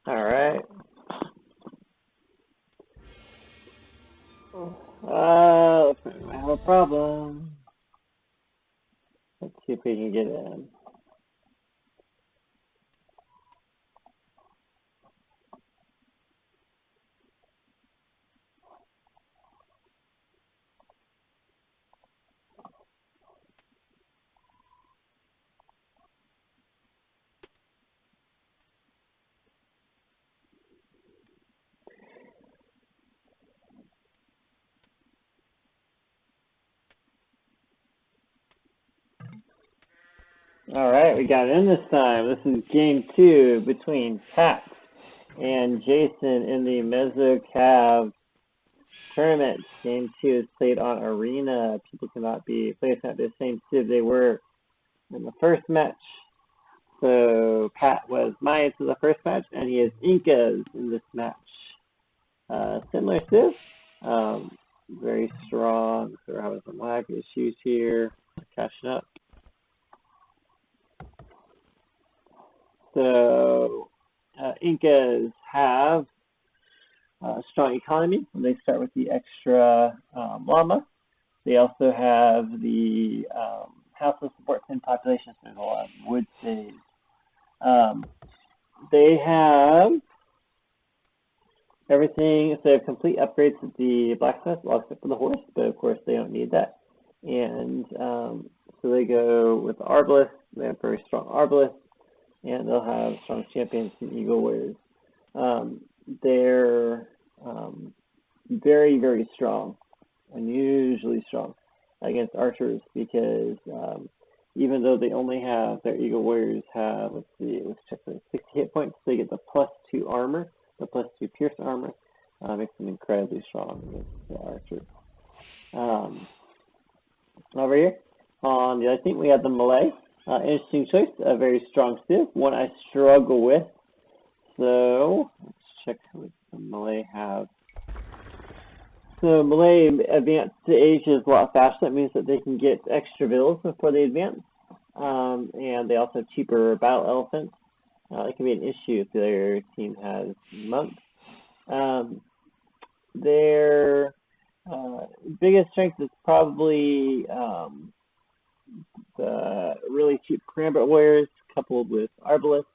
All right. I have a problem. Let's see if we can get in. All right, we got in this time. This is game 2 between Pat and Jason in the MezoCav tournament. Game 2 is played on Arena. Players cannot be the same civ they were in the first match. So Pat was Mayas in the first match, and he is Incas in this match. Similar civ, very strong. So we're having some lag issues here. Catching up. So Incas have a strong economy when they start with the extra llama. They also have the household support and population, so there's a lot of wood saves. They have everything, so they have complete upgrades at the blacksmith, well, except for the horse, but of course they don't need that. And so they go with the arbalist. They have very strong arbalist, and they'll have strong champions and eagle warriors. They're very, very strong, unusually strong against archers, because even though they only have, their eagle warriors have, let's check the 60 hit points, they get the +2 armor, the +2 pierce armor, makes them incredibly strong against the archers. Over here, on the other team, we have the Malay. Interesting choice, a very strong civ, one I struggle with. So let's check what the Malay have. So Malay advanced to age is a lot faster. That means that they can get extra villas before they advance. And they also have cheaper battle elephants. It can be an issue if their team has monks. Their biggest strength is probably the really cheap Karambit warriors coupled with arbalists.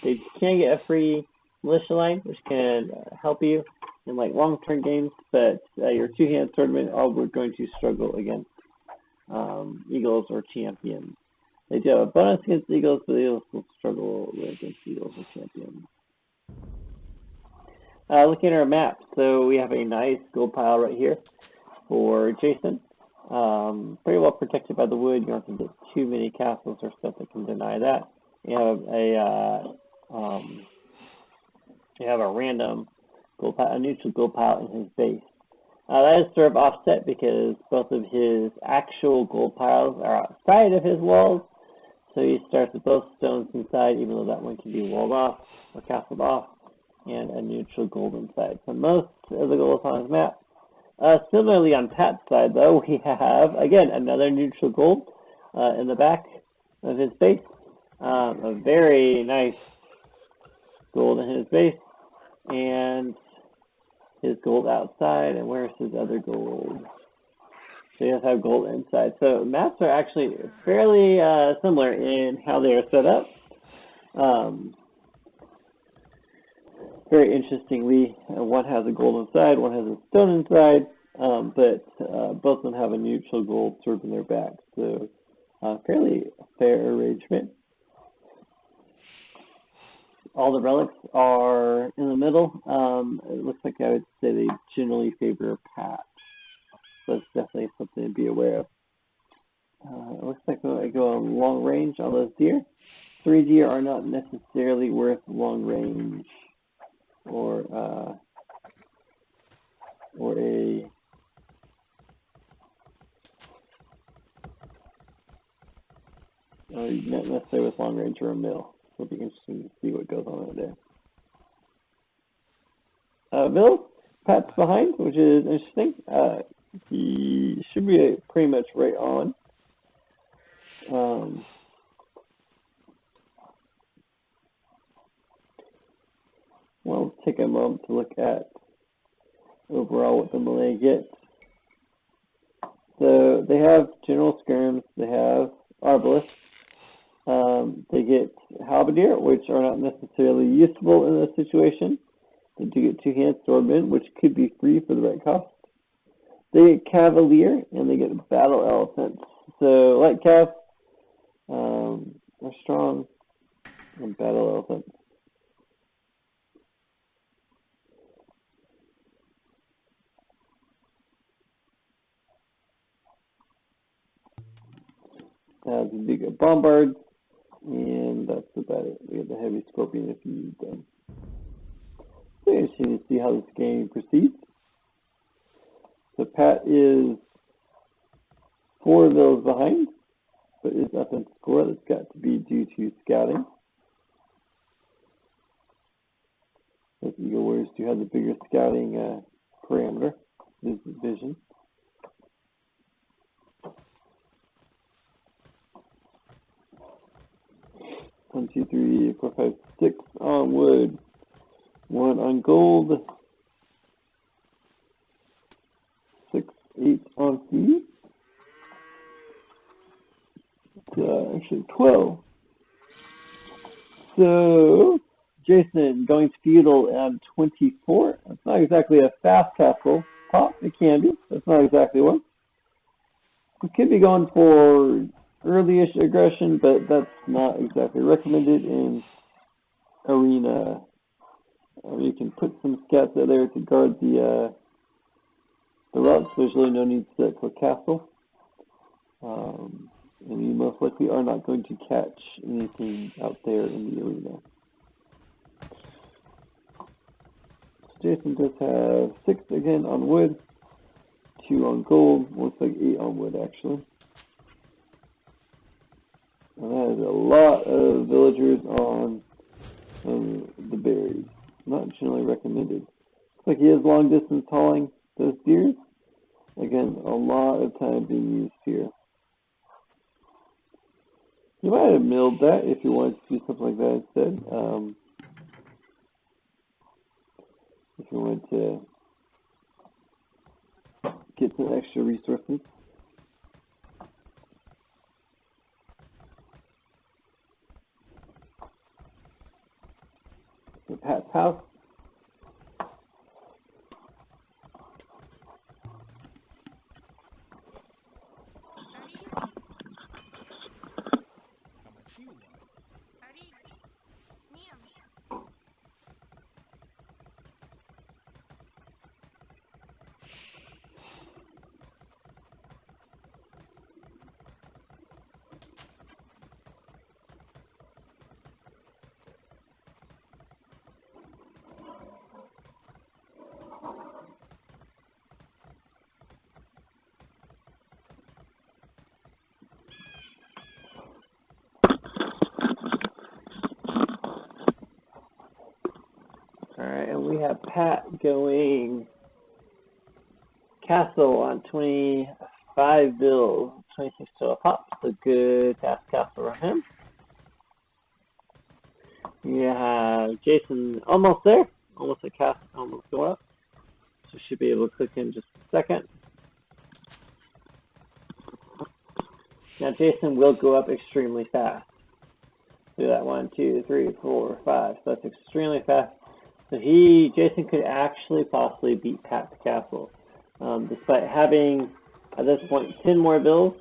They can get a free militia line, which can help you in like long-term games, but your two-hand swordmen are going to struggle against eagles or champions. They do have a bonus against eagles, but they also struggle against eagles or champions. Looking at our map, so we have a nice gold pile right here for Jason. Pretty well protected by the wood. You don't have to get too many castles or stuff that can deny that. You have a random gold pile, a neutral gold pile in his base. That is sort of offset because both of his actual gold piles are outside of his walls. So he starts with both stones inside, even though that one can be walled off or castled off, and a neutral gold inside. So most of the gold is on his map. Similarly, on Pat's side, though, we have, again, another neutral gold in the back of his base. A very nice gold in his base, and his gold outside. And where's his other gold? So he does have gold inside. So maps are actually fairly similar in how they are set up. Very interestingly, one has a gold inside, one has a stone inside, but both of them have a neutral gold sort of in their back. So fairly fair arrangement. All the relics are in the middle. It looks like I would say they generally favor Pat. So it's definitely something to be aware of. It looks like I go on long range on those deer. 3 deer are not necessarily worth long range or a not necessarily with long range or a mill. It'll be interesting to see what goes on over there. Mill, Pat's behind, which is interesting. He should be pretty much right on. want to look at overall what the Malay get. So they have general skirms, they have arbalists, they get halberdier, which are not necessarily useful in this situation. They do get two-hand swordmen, which could be free for the right cost. They get cavalier, and they get battle elephants. So light cav are strong, and battle elephants. The big bombards, and that's about it. We have the heavy scorpion if you need them. So interesting to see how this game proceeds. So Pat is 4 villas behind, but is up in score. That's got to be due to scouting. As Eagle Warriors do have the bigger scouting parameter, vision. 1, 2, 3, 4, 5, 6 on wood, 1 on gold, 6, 8 on feed. Actually 12. So Jason going to feudal on 24. That's not exactly a fast castle pop. It can be. That's not exactly one. We could be going for early-ish aggression, but that's not exactly recommended in arena. You can put some scouts out there to guard the routes. There's really no need to set to a castle. And you most likely are not going to catch anything out there in the arena. Jason does have 6 again on wood, 2 on gold, looks like 8 on wood actually. And that is a lot of villagers on the berries. Not generally recommended. Looks like he has long distance hauling those deers. Again, a lot of time being used here. You might have milled that if you wanted to do something like that instead. If you wanted to get some extra resources. So Pat's house. Alright, and we have Pat going castle on 25 bills, 26 to a pop, so good fast castle for him. You have Jason almost there, almost a castle, almost going up, so should be able to click in just a second. Now Jason will go up extremely fast. Do that 1, 2, 3, 4, 5, so that's extremely fast. So Jason could actually possibly beat Pat's castle. Despite having, at this point, 10 more bills,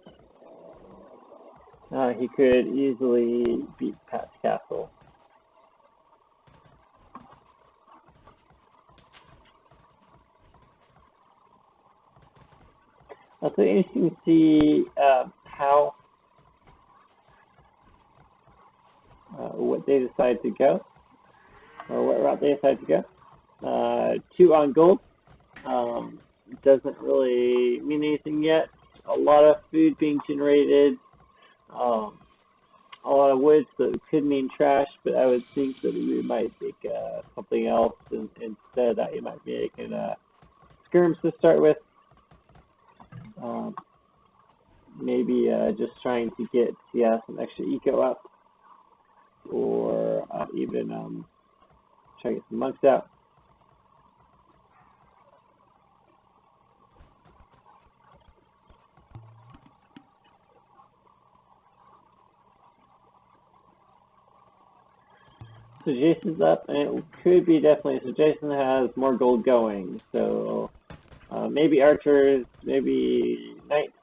he could easily beat Pat's castle. So interesting to see how, what they decide to go. Or what route they decide to go. 2 on gold. Doesn't really mean anything yet. A lot of food being generated. A lot of wood, so it could mean trash, but I would think that we might make something else instead. That you might be making skirms to start with. Maybe just trying to get some extra eco up, or even try to get some monks out. So Jason's up, and it could be definitely, so Jason has more gold going, so maybe archers, maybe knights,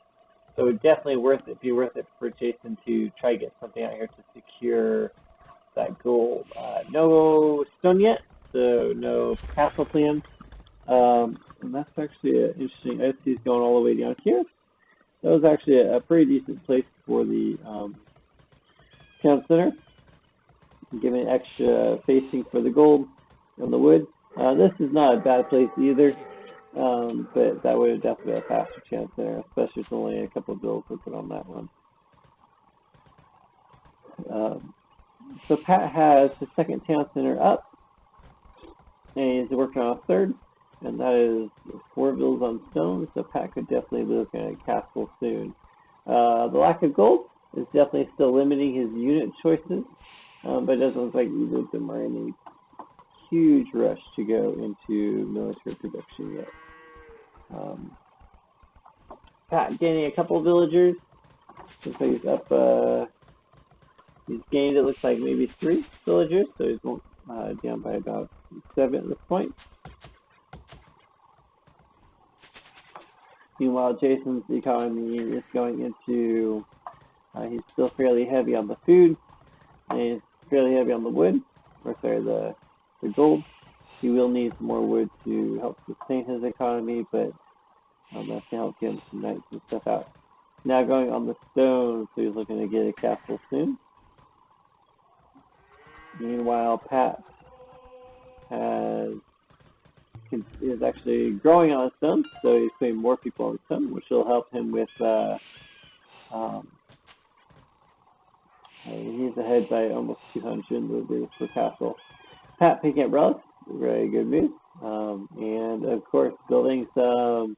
so definitely be worth it for Jason to try to get something out here to secure that gold. No stone yet, so no castle plans, and that's actually interesting. I see he's going all the way down here. That was actually a pretty decent place for the town center, giving extra facing for the gold and the wood. This is not a bad place either, but that would definitely be a faster chance there, especially if only a couple of bills working on that one. So Pat has the second town center up, and he's working on a third, and that is 4 bills on stone, so Pat could definitely be looking at a castle soon. The lack of gold is definitely still limiting his unit choices, but it doesn't look like either of them are in a huge rush to go into military production yet. Pat gaining a couple of villagers. Looks like he's up, he's gained, it looks like maybe 3 villagers, so he's down by about 7 at this point. Meanwhile, Jason's economy is going into, he's still fairly heavy on the food, and he's fairly heavy on the wood, or sorry, the gold. He will need some more wood to help sustain his economy, but that's going to help get him some knights and stuff out. Now going on the stone, so he's looking to get a castle soon. Meanwhile, Pat is actually growing on stone, so he's putting more people on stone, which will help him with, he's ahead by almost 200 per castle. Pat picking up relics, very good move. And of course, building some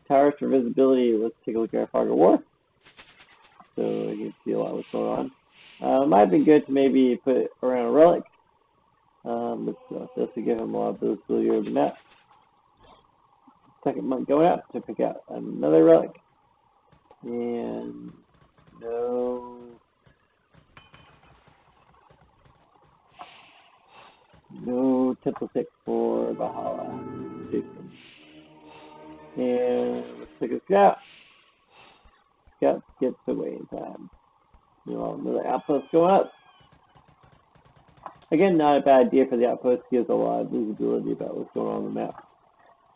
towers for visibility. Let's take a look at our fog of war, so you can see a lot of what's going on. Might have been good to maybe put around a relic, but this will give him a lot of visibility over the map. Second monk going out to pick out another relic, and no temple pick for Valhalla. And let's take a scout. Scout gets away in time. Another outpost going up. Again, not a bad idea for the outpost. Gives a lot of visibility about what's going on the map.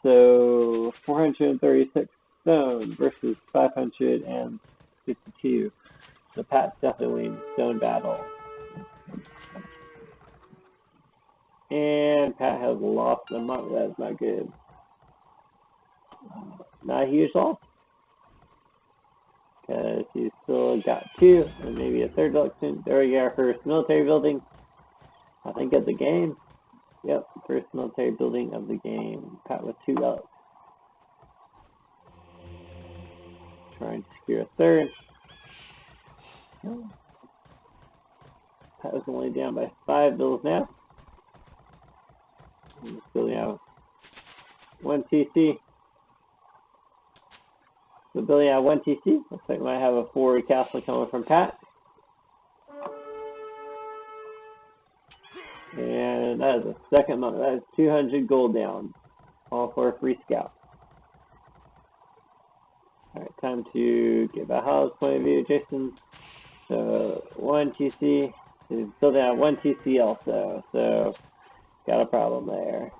So 436 stone versus 552. So Pat's definitely winning the stone battle. And Pat has lost a monk. That's not good. Not a huge loss, because he's still got 2 and maybe a third election. There we go, our first military building, I think, of the game. Yep, first military building of the game. Pat with 2 relics. Trying to secure a third. Pat was only down by 5 bills now. He's building out 1 TC. So building out 1 TC. Looks like we might have a forward castle coming from Pat. And that is a second month. That is 200 gold down. All for a free scout. Alright, time to get Valhalla's point of view, Jason. So 1 TC. He's building out 1 TC also. So got a problem there.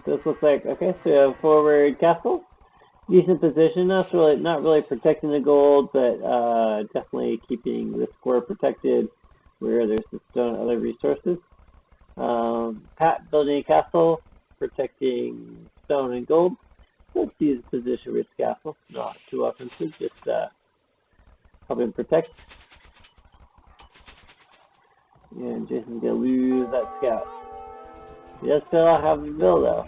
This looks like, okay, so we have forward castle. Decent position. Not really protecting the gold, but definitely keeping the square protected where there's the stone and other resources. Pat building a castle, protecting stone and gold. Let's use the position with castle. Not too offensive, just helping protect. And Jason's gonna lose that scout. He does still have a bill though.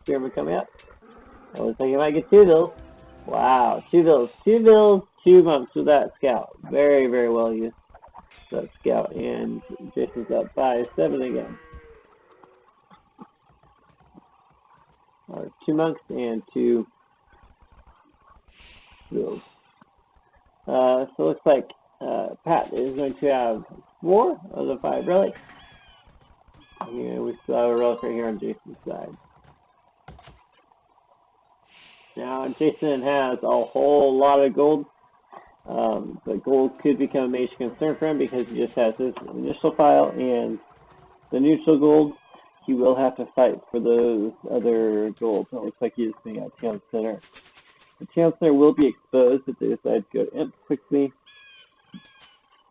Spearman coming up. I was thinking I might get 2 bills. Wow, 2 bills. 2 bills, 2 monks with that scout. Very, very well used. That scout, and Jason's up by 7 again. 2 monks and 2 bills. So it looks like Pat is going to have 4 of the 5 relics. Here we still have a relic right here on Jason's side. Now Jason has a whole lot of gold, but gold could become a major concern for him because he just has his initial pile and the neutral gold. He will have to fight for those other golds. It looks like he's being at Town Center. The Town Center will be exposed if they decide to go to Imp quickly.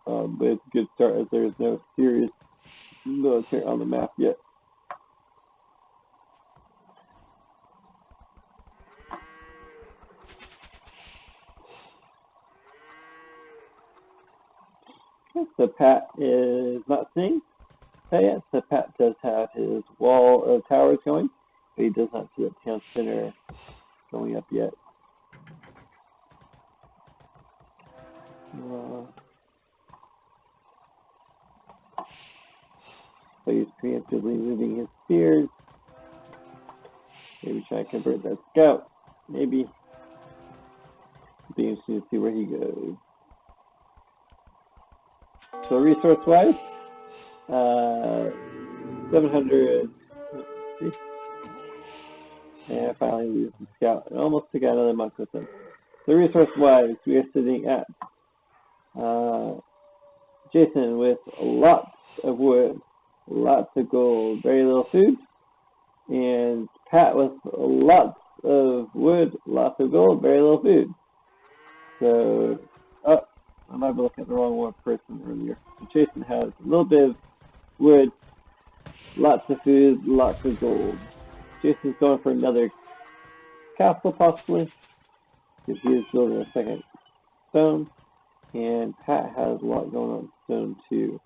But it's a good start as there's no serious military on the map yet. So Pat is not seeing that yet. So Pat does have his wall of towers going, but he does not see that Town Center going up yet. So he's preemptively moving his spears. Maybe try to convert that scout. Maybe. It'll be interesting to see where he goes. So resource-wise, 700. Let's see. And finally lose the scout. And almost took out another monk with him. So resource-wise, we are sitting at Jason with lots of wood, lots of gold, very little food, and Pat with lots of wood, lots of gold, very little food. So, I might be looking at the wrong one person earlier. So Jason has a little bit of wood, lots of food, lots of gold. Jason's going for another castle possibly, because he is building a second stone, and Pat has a lot going on stone too.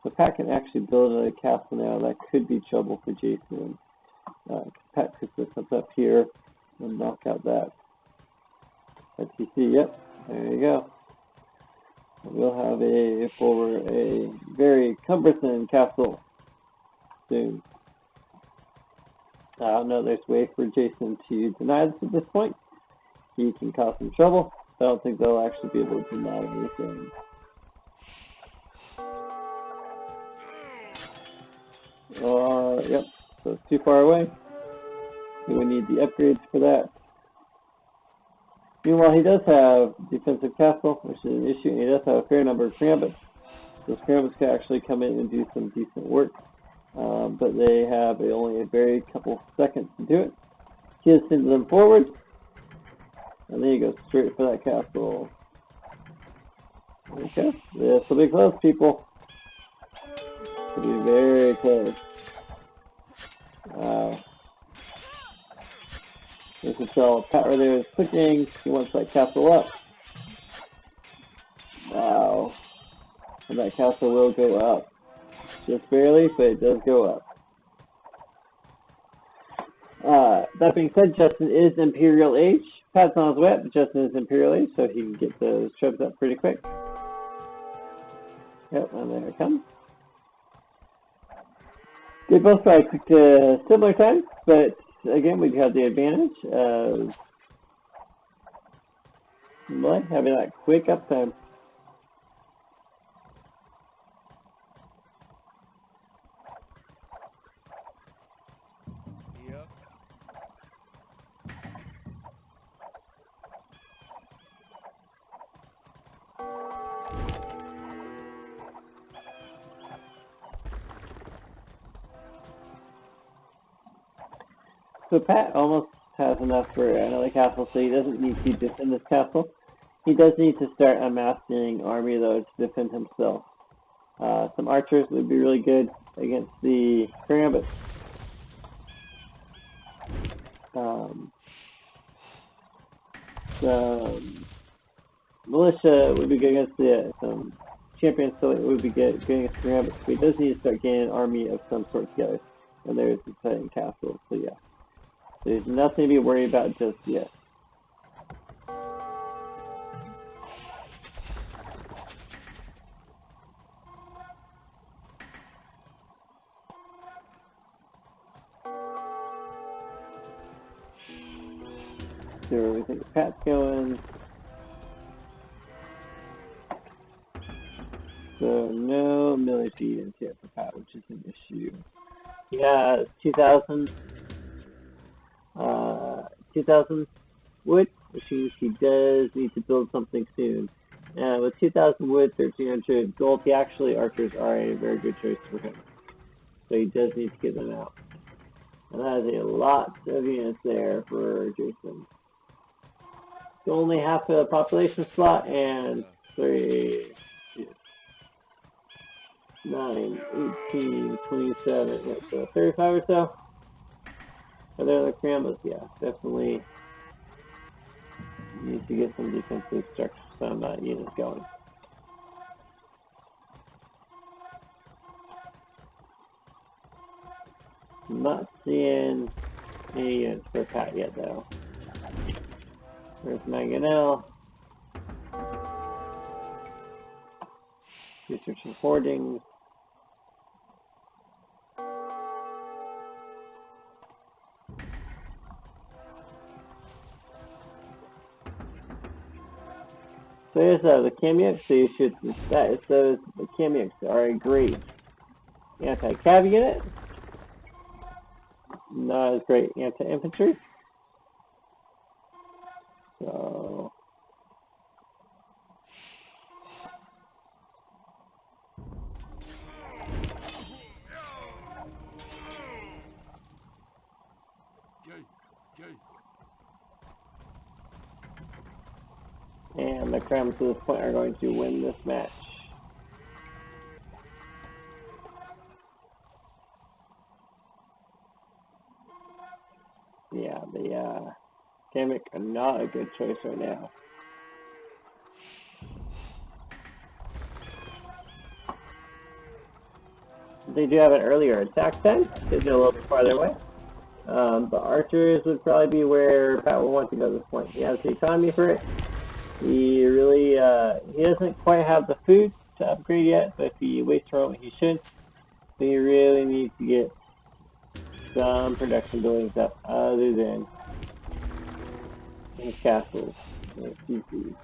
So Pat can actually build another castle now. That could be trouble for Jason. Pat could put something up here and knock out that TC. Yep, there you go. We'll have a very cumbersome castle soon. I don't know, there's a way for Jason to deny this at this point. He can cause some trouble. I don't think they'll actually be able to deny anything. Yep, so it's too far away. We would need the upgrades for that. Meanwhile, he does have defensive castle, which is an issue, and he does have a fair number of Karambits. Those Karambits can actually come in and do some decent work, but they have only a very couple seconds to do it. He just sends them forward, and there you go, straight for that castle. Okay, this will be close, people. It'll be very close. Wow. You can tell Pat right there is clicking. He wants that castle up. Wow. And that castle will go up. Just barely, but it does go up. That being said, Justin is Imperial Age. Pat's on his way up, but Justin is Imperial Age, so he can get those troops up pretty quick. Yep, and there it comes. They both probably took similar times, but again, we have the advantage of having that quick uptime. Yep. So Pat almost has enough for another castle, so he doesn't need to defend this castle. He does need to start amassing army, though, to defend himself. Some archers would be really good against the Karambits. Some militia would be good against some champions, so it would be good against Karambits. But he does need to start getting an army of some sort together. And there's the second castle, so yeah. There's nothing to be worried about just yet. See where we think Pat's going. So no millipede in here for Pat, which is an issue. He has 2,000 wood, which means he does need to build something soon. And with 2,000 wood, 1,300 gold, archers are a very good choice for him. So he does need to get them out. And that is a lot of units there for Jason. So only half a population slot and 3, 9, 18, 27, so 35 or so. Are there other Krambas? Yeah, definitely need to get some defensive structure, some units going. I'm not seeing any units for Pat yet, though. There's Mangonel. Researching hoardings. So here's the Kamyuks, so you should status those. The Kamyuks are a great anti-cav unit. Not as great anti-infantry. So and the Krams to this point are going to win this match. Yeah, the Kamyuk are not a good choice right now. They do have an earlier attack time, because they're a little bit farther away. The archers would probably be where Pat will want to go at this point. He has the economy for it. He really, he doesn't quite have the food to upgrade yet, but if he waits for it, he should. So he really needs to get some production buildings up other than his castles and his CCs.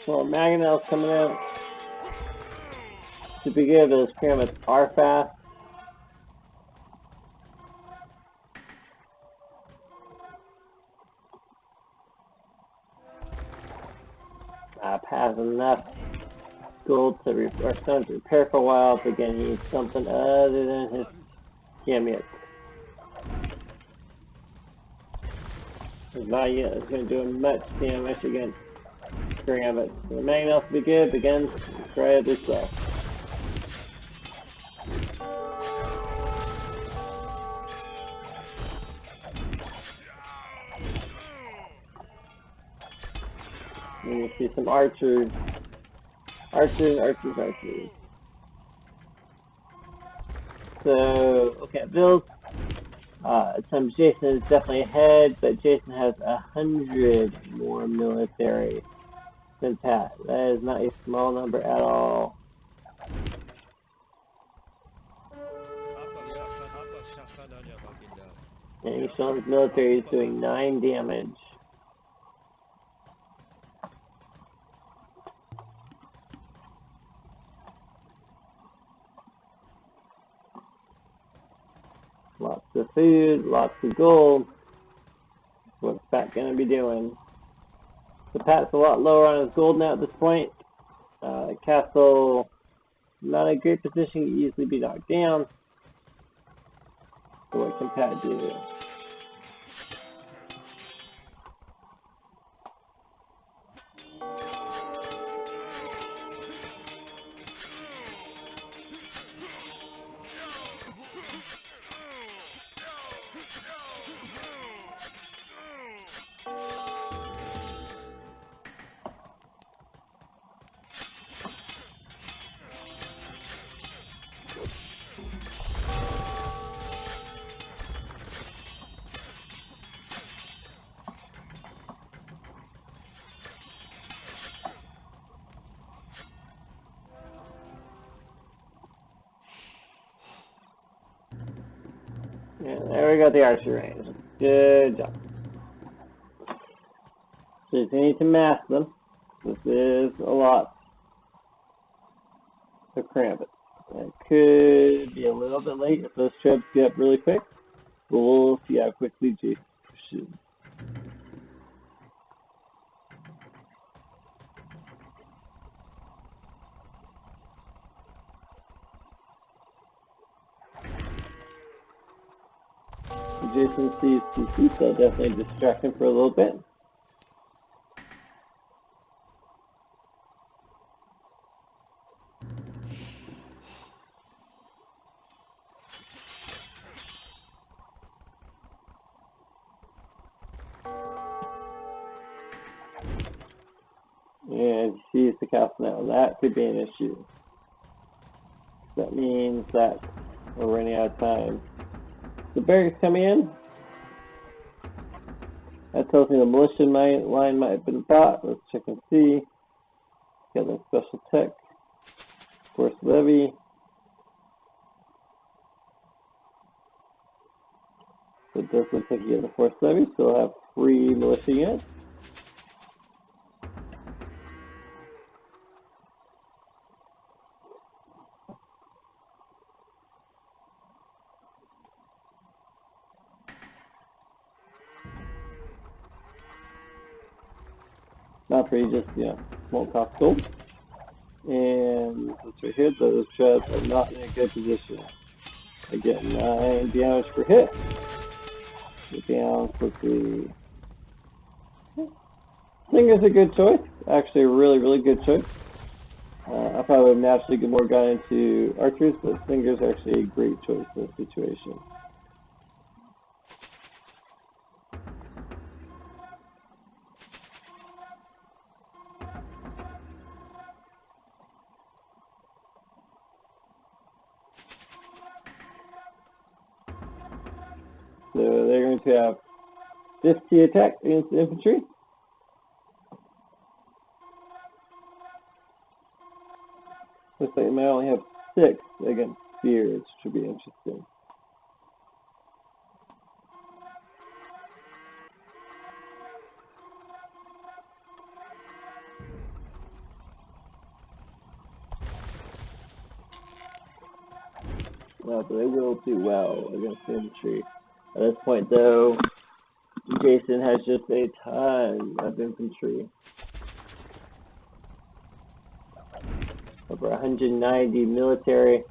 So Mangonel's coming out to be good, those pyramids are fast. Has enough gold to repair for a while, but again, he needs something other than his Kamyuk. His value is going to do much damage against Gambit. So the Mangonel will be good, but again, incredibly slow. And you see some archers. Archers. So, okay, build. Jason is definitely ahead, but Jason has 100 more military than Pat. That is not a small number at all. And he's showing his military is doing 9 damage. Lots of food, lots of gold. What's Pat going to be doing? So Pat's a lot lower on his gold now at this point. Castle, not a great position, can easily be knocked down. So what can Pat do? And there we go, the archery range. Good job. So you need to mask them. This is a lot to cram it. It could be a little bit late if those trips get up really quick, but we'll see how quickly Jason should. Jason sees CC, so definitely distract him for a little bit. And he sees the castle now. That could be an issue. That means that we're running out of time. The barracks coming in. That tells me the militia line might have been bought. Let's check and see. Got the special tech. Force levy. So it does look like you have the force levy, so we'll have 3 militia units. Not pretty, just, won't cost gold. And this right here, those shrubs are not in a good position. I get 9 damage per hit. Get down quickly. Slinger's a good choice. Actually, a really, really good choice. I probably would naturally get more gone into archers, but Slinger's actually a great choice in this situation. So they're going to have 50 attack against the infantry. Looks like they might only have 6 against spears, which should be interesting. Well, but they will do well against the infantry. At this point, though, Jason has just a ton of infantry. Over 190 military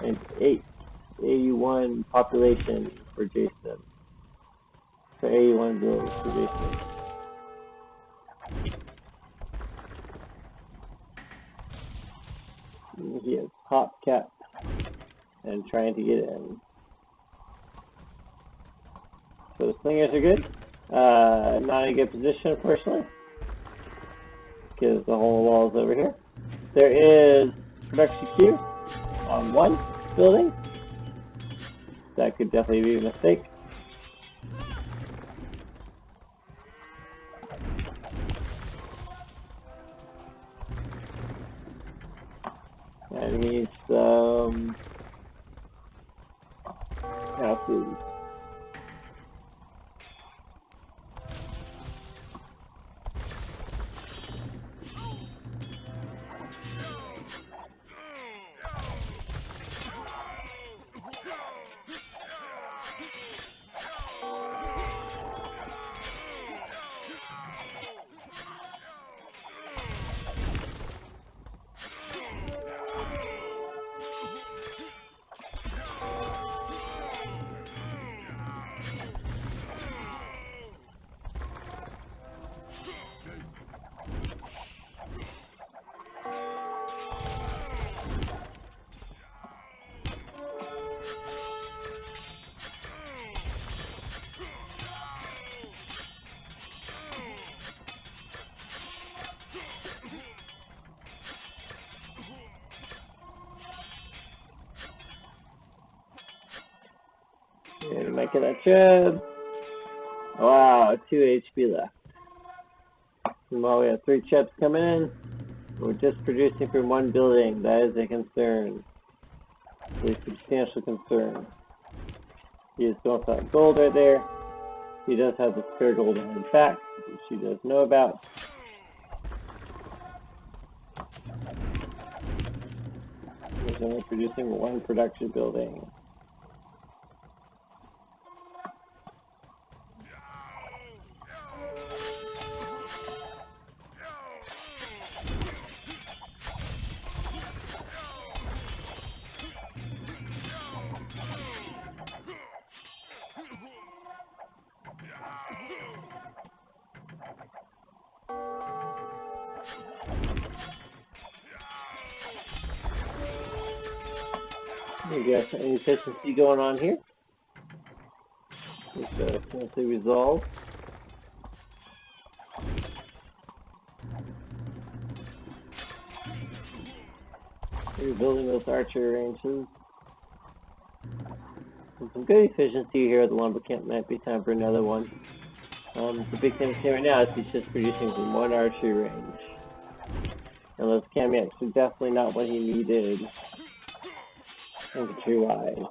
and 81 population for Jason. For 81 builds for Jason. He has top cap and trying to get in. So the slingers are good. Not in a good position, personally, because the whole wall is over here. There is production queue on 1 building. That could definitely be a mistake. And he needs some food. And make it a chub. Wow, 2 HP left. Well, we have 3 chips coming in. We're just producing from 1 building. That is a concern. A substantial concern. He is going for that gold right there. He does have the spare gold in his back, which he does know about. He's only producing one production building. We got some inefficiency going on here, which essentially resolved. Rebuilding those archery ranges. And some good efficiency here at the lumber camp. Might be time for another one. The big thing right now is he's just producing from one archery range. And those Kamiaks are definitely not what he needed infantry-wise.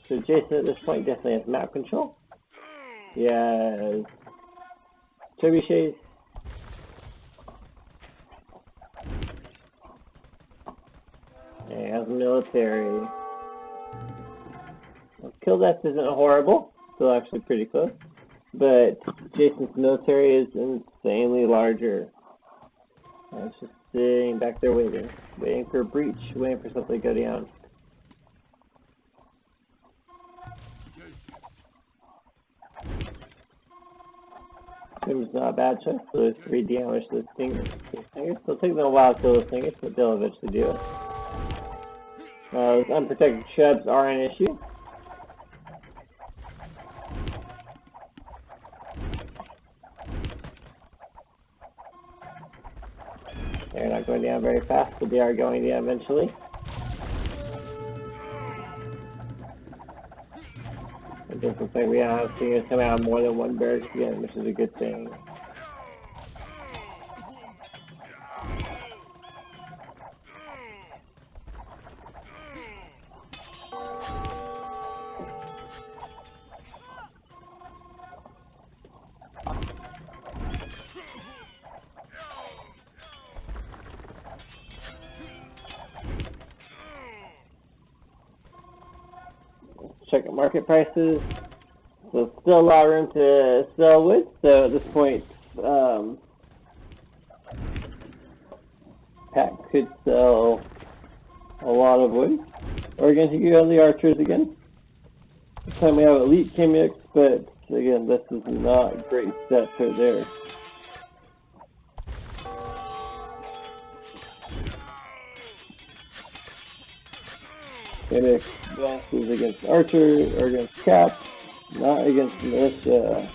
So Jason at this point definitely has map control. He has trebuchets. And he has military. Well, kill death isn't horrible, still actually pretty close. But Jason's military is insanely larger. It's just sitting back there waiting for a breach, waiting for something to go down. It's not a bad choice, so there's 3 damage to the stingers. It'll take them a while to kill the stingers, but they'll eventually do it. Those unprotected shrubs are an issue. They're not going down very fast, but they are going down eventually. It does look like we have stingers coming out more than one barracks again, which is a good thing. Check out market prices. So still a lot of room to sell wood. So at this point, Pat could sell a lot of wood. We're going to go on the archers again. This time we have elite Kamiaks, but again, this is not a great set right there. Kamiaks advances against archer or against cap, not against militia.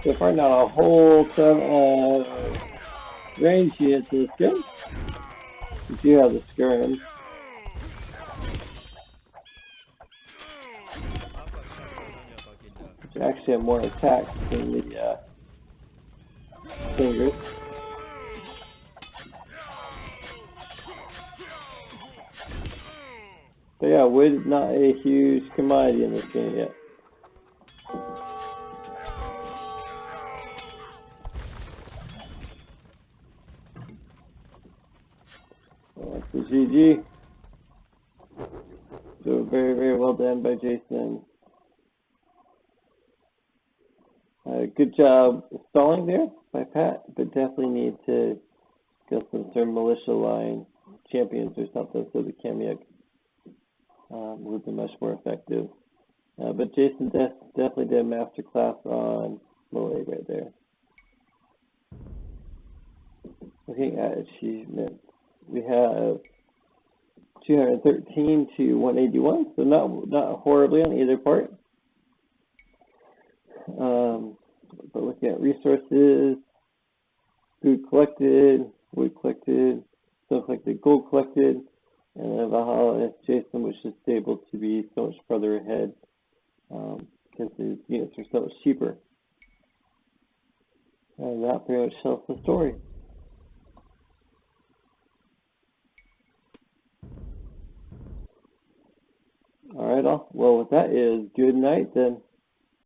So far, not a whole ton of range units in this game. We do have the skirm. Which actually have more attacks than the fingers. But yeah, wood is not a huge commodity in this game yet. So GG. So very, very well done by Jason. Good job stalling there by Pat, but definitely need to get some sort of militia line champions or something so the Kamiak would have been much more effective. But Jason definitely did a masterclass on low A right there. Looking at achievements, we have 213 to 181, so not horribly on either part. But looking at resources, food collected, wood collected, stone collected, gold collected, and then Valhalia, Jason was just able to be so much further ahead because his units are so much cheaper. And that pretty much tells the story. All right, well, with that is good night then.